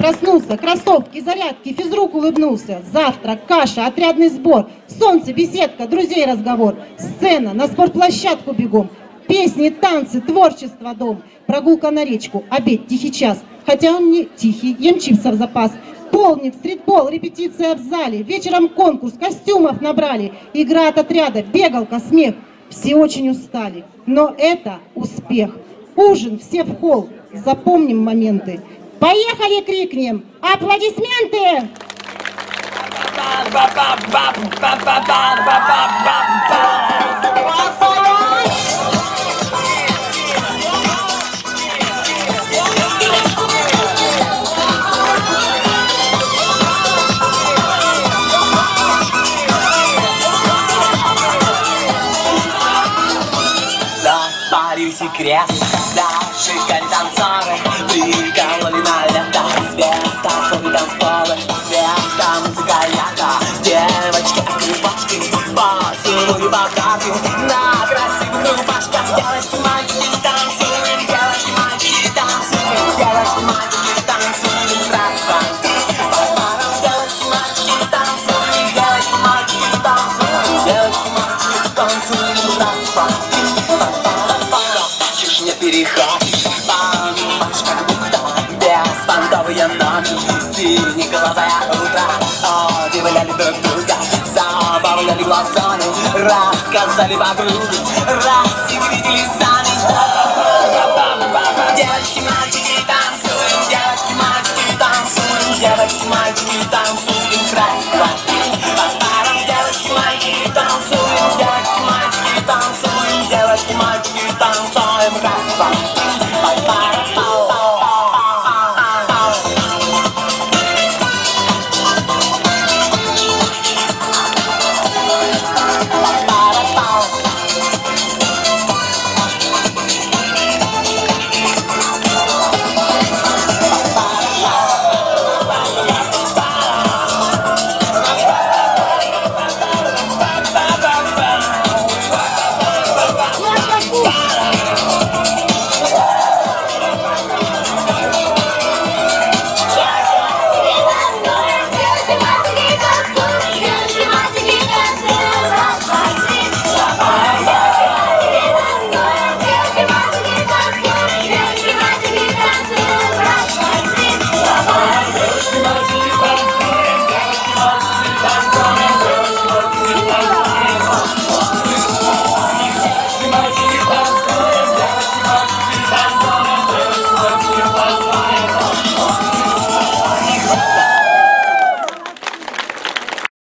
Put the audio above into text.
проснулся, кроссовки, зарядки, физрук улыбнулся. Завтрак, каша, отрядный сбор, солнце, беседка, друзей разговор. Сцена, на спортплощадку бегом. Песни, танцы, творчество, дом. Прогулка на речку, обед, тихий час. Хотя он не тихий, ем чипсов запас. Полник, стритбол, репетиция в зале. Вечером конкурс, костюмов набрали. Игра от отряда, бегалка, смех. Все очень устали, но это успех. Ужин, все в холл, запомним моменты. Поехали, крикнем! Аплодисменты! Секрет, зажигали танцоры, прикололи на лето, свет, танцевый танцполы, света, музыка ярко, девочки-акробатки, поцелуи в обратку, на красивых рубашках, девочки-мальчики танцуем, девочки-мальчики танцуем, девочки-мальчики танцуем, раз, два, три, девочки-мальчики танцуем, девочки-мальчики танцуем, девочки-мальчики танцуем, раз, два, три. Переход, как будто беспонтовые ночи, синеголовое утро, удивляли друг друга, забавляли глазами, рассказали подруги, раз и видели сами. Девочки, мальчики танцуем, девочки, мальчики танцуем, девочки, мальчики танцуем.